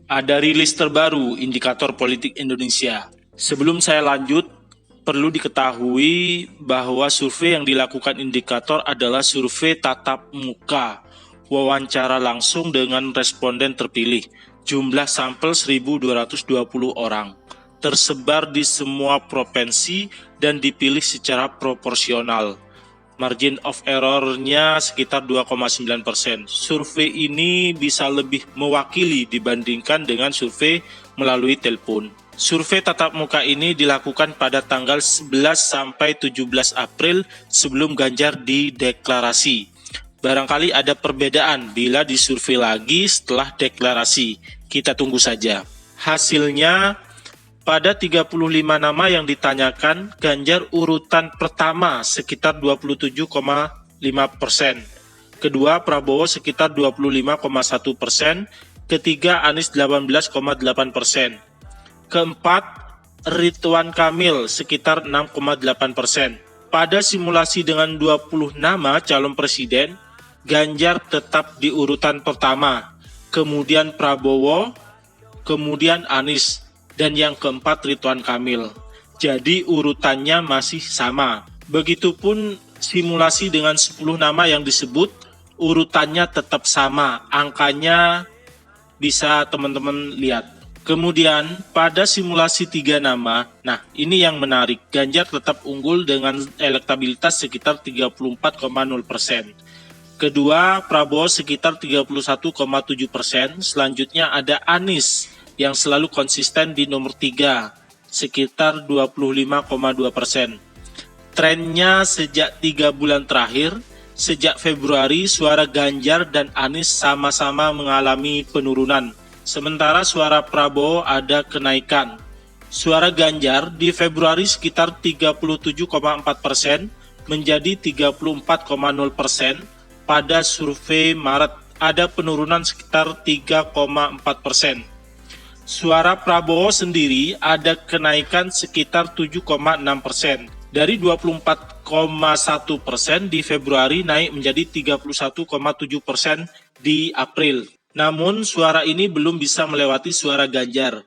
Ada rilis terbaru indikator politik Indonesia. Sebelum saya lanjut, perlu diketahui bahwa survei yang dilakukan indikator adalah survei tatap muka, wawancara langsung dengan responden terpilih. Jumlah sampel 1.220 orang, tersebar di semua provinsi dan dipilih secara proporsional. Margin of error-nya sekitar 2,9%. Survei ini bisa lebih mewakili dibandingkan dengan survei melalui telepon. Survei tatap muka ini dilakukan pada tanggal 11 sampai 17 April sebelum Ganjar dideklarasi. Barangkali ada perbedaan bila disurvei lagi setelah deklarasi. Kita tunggu saja. Hasilnya, pada 35 nama yang ditanyakan, Ganjar urutan pertama sekitar 27,5%. Kedua, Prabowo sekitar 25,1%. Ketiga, Anies 18,8%. Keempat, Ridwan Kamil sekitar 6,8%. Pada simulasi dengan 20 nama calon presiden, Ganjar tetap di urutan pertama, kemudian Prabowo, kemudian Anies, dan yang keempat Ridwan Kamil. Jadi urutannya masih sama. Begitupun simulasi dengan 10 nama yang disebut, urutannya tetap sama. Angkanya bisa teman-teman lihat. Kemudian pada simulasi 3 nama, nah ini yang menarik, Ganjar tetap unggul dengan elektabilitas sekitar 34,0%. Kedua, Prabowo sekitar 31,7%. Selanjutnya ada Anies yang selalu konsisten di nomor 3, sekitar 25,2%. Trennya sejak 3 bulan terakhir, sejak Februari, suara Ganjar dan Anies sama-sama mengalami penurunan. Sementara suara Prabowo ada kenaikan. Suara Ganjar di Februari sekitar 37,4% menjadi 34,0%. Pada survei Maret ada penurunan sekitar 3,4%. Suara Prabowo sendiri ada kenaikan sekitar 7,6%. Dari 24,1% di Februari naik menjadi 31,7% di April. Namun suara ini belum bisa melewati suara Ganjar.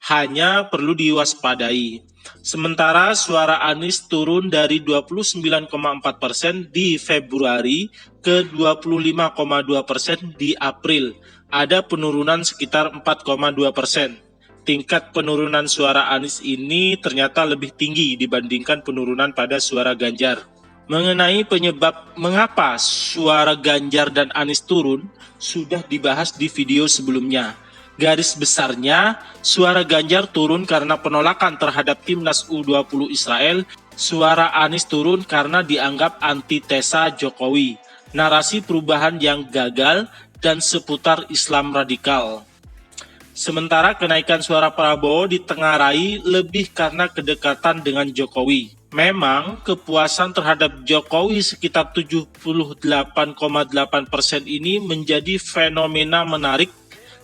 Hanya perlu diwaspadai. Sementara suara Anies turun dari 29,4% di Februari ke 25,2% di April. Ada penurunan sekitar 4,2%. Tingkat penurunan suara Anies ini ternyata lebih tinggi dibandingkan penurunan pada suara Ganjar. Mengenai penyebab mengapa suara Ganjar dan Anies turun, sudah dibahas di video sebelumnya. Garis besarnya, suara Ganjar turun karena penolakan terhadap timnas U20 Israel, suara Anies turun karena dianggap antitesa Jokowi, narasi perubahan yang gagal, dan seputar Islam radikal. Sementara kenaikan suara Prabowo ditengarai lebih karena kedekatan dengan Jokowi. Memang kepuasan terhadap Jokowi sekitar 78,8% ini menjadi fenomena menarik.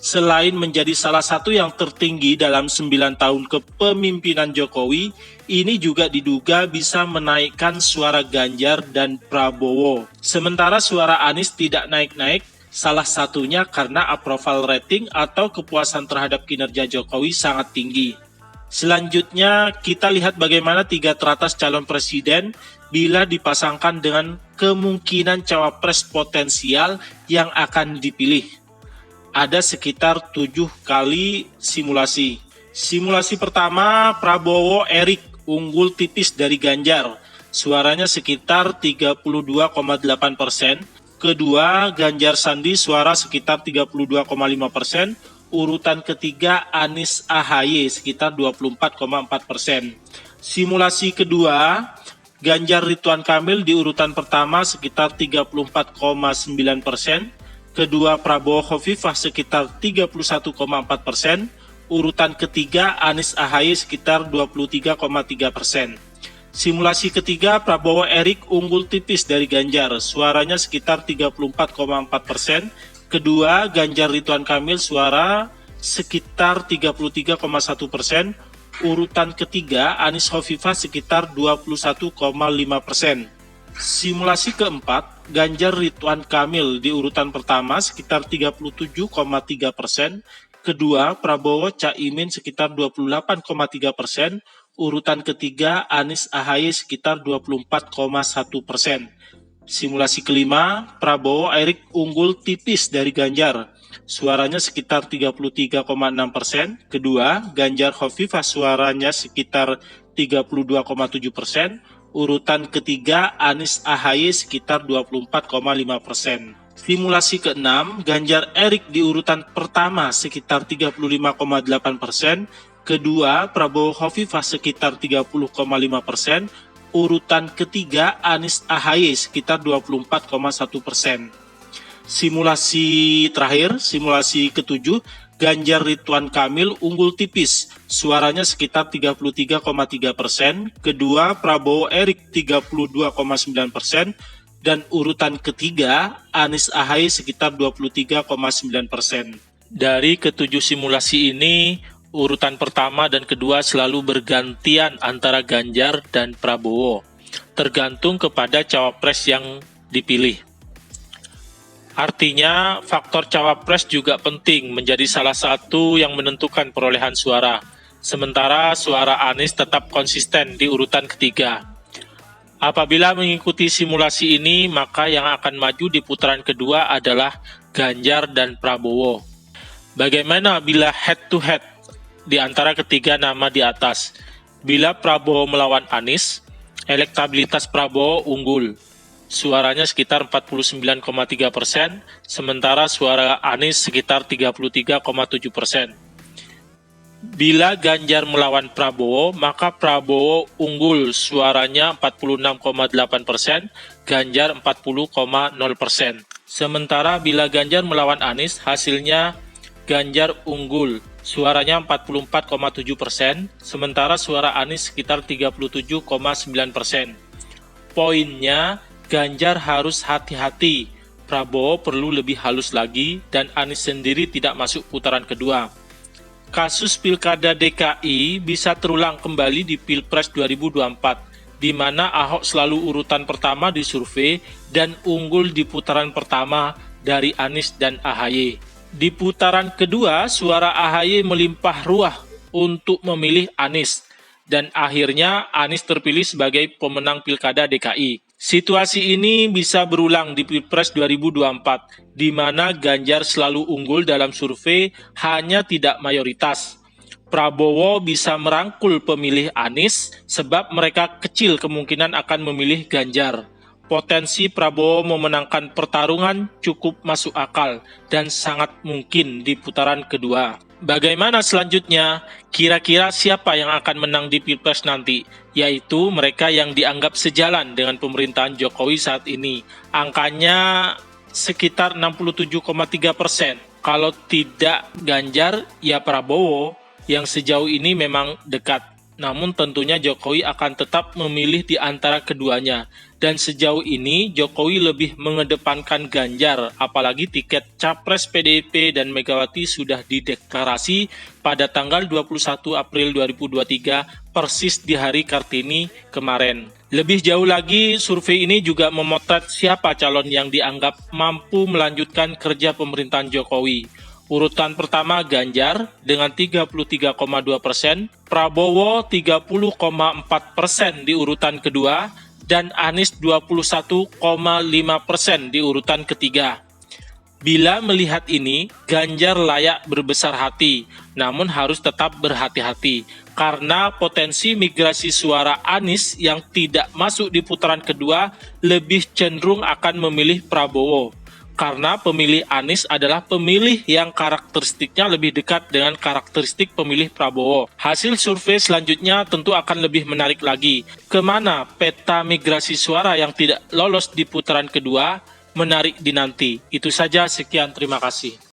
Selain menjadi salah satu yang tertinggi dalam 9 tahun kepemimpinan Jokowi, ini juga diduga bisa menaikkan suara Ganjar dan Prabowo. Sementara suara Anies tidak naik-naik, salah satunya karena approval rating atau kepuasan terhadap kinerja Jokowi sangat tinggi. Selanjutnya, kita lihat bagaimana 3 teratas calon presiden bila dipasangkan dengan kemungkinan cawapres potensial yang akan dipilih. Ada sekitar 7 kali simulasi. Simulasi pertama, Prabowo Erik unggul tipis dari Ganjar. Suaranya sekitar 32,8%. Kedua, Ganjar Sandi suara sekitar 32,5%. Urutan ketiga, Anies AHY sekitar 24,4%. Simulasi kedua, Ganjar Ridwan Kamil di urutan pertama sekitar 34,9%. Kedua, Prabowo Khofifah sekitar 31,4%. Urutan ketiga, Anies AHY sekitar 23,3%. Simulasi ketiga, Prabowo Erik unggul tipis dari Ganjar, suaranya sekitar 34,4%. Kedua, Ganjar Ridwan Kamil suara sekitar 33,1%. Urutan ketiga, Anies Khofifah sekitar 21,5%. Simulasi keempat, Ganjar Ridwan Kamil di urutan pertama sekitar 37,3%. kedua Prabowo Caimin sekitar 28,3%, urutan ketiga Anies AHY sekitar 24,1%. Simulasi kelima, Prabowo Erick unggul tipis dari Ganjar, suaranya sekitar 33,6%. Kedua, Ganjar Khofifah suaranya sekitar 32,7%. Urutan ketiga, Anies AHY sekitar 24,5%. Simulasi keenam, Ganjar Erick di urutan pertama sekitar 35,8%. Kedua, Prabowo Khofifah sekitar 30,5%. Urutan ketiga Anies AHY sekitar 24,1%. Simulasi terakhir, simulasi ketujuh, Ganjar Ridwan Kamil unggul tipis, suaranya sekitar 33,3%. Kedua, Prabowo Erick 32,9%. Dan urutan ketiga, Anies AHY sekitar 23,9%. Dari ketujuh simulasi ini, urutan pertama dan kedua selalu bergantian antara Ganjar dan Prabowo, tergantung kepada cawapres yang dipilih. Artinya, faktor cawapres juga penting menjadi salah satu yang menentukan perolehan suara, sementara suara Anies tetap konsisten di urutan ketiga. Apabila mengikuti simulasi ini, maka yang akan maju di putaran kedua adalah Ganjar dan Prabowo. Bagaimana bila head-to-head di antara ketiga nama di atas? Bila Prabowo melawan Anies, elektabilitas Prabowo unggul. Suaranya sekitar 49,3%, sementara suara Anies sekitar 33,7%. Bila Ganjar melawan Prabowo, maka Prabowo unggul, suaranya 46,8%, Ganjar 40,0%. Sementara bila Ganjar melawan Anies, hasilnya Ganjar unggul, suaranya 44,7%, sementara suara Anies sekitar 37,9%. Poinnya, Ganjar harus hati-hati, Prabowo perlu lebih halus lagi, dan Anies sendiri tidak masuk putaran kedua. Kasus Pilkada DKI bisa terulang kembali di Pilpres 2024, di mana Ahok selalu urutan pertama di survei dan unggul di putaran pertama dari Anies dan AHY. Di putaran kedua, suara AHY melimpah ruah untuk memilih Anies, dan akhirnya Anies terpilih sebagai pemenang Pilkada DKI. Situasi ini bisa berulang di Pilpres 2024, di mana Ganjar selalu unggul dalam survei, hanya tidak mayoritas. Prabowo bisa merangkul pemilih Anies, sebab mereka kecil kemungkinan akan memilih Ganjar. Potensi Prabowo memenangkan pertarungan cukup masuk akal dan sangat mungkin di putaran kedua. Bagaimana selanjutnya? Kira-kira siapa yang akan menang di Pilpres nanti? Yaitu mereka yang dianggap sejalan dengan pemerintahan Jokowi saat ini. Angkanya sekitar 67,3%. Kalau tidak Ganjar, ya Prabowo yang sejauh ini memang dekat. Namun tentunya Jokowi akan tetap memilih di antara keduanya. Dan sejauh ini Jokowi lebih mengedepankan Ganjar, apalagi tiket Capres PDIP dan Megawati sudah dideklarasi pada tanggal 21 April 2023, persis di hari Kartini kemarin. Lebih jauh lagi, survei ini juga memotret siapa calon yang dianggap mampu melanjutkan kerja pemerintahan Jokowi. Urutan pertama Ganjar dengan 33,2%, Prabowo 30,4% di urutan kedua, dan Anies 21,5% di urutan ketiga. Bila melihat ini, Ganjar layak berbesar hati, namun harus tetap berhati-hati, karena potensi migrasi suara Anies yang tidak masuk di putaran kedua lebih cenderung akan memilih Prabowo. Karena pemilih Anies adalah pemilih yang karakteristiknya lebih dekat dengan karakteristik pemilih Prabowo. Hasil survei selanjutnya tentu akan lebih menarik lagi. Kemana peta migrasi suara yang tidak lolos di putaran kedua menarik dinanti. Itu saja, sekian, terima kasih.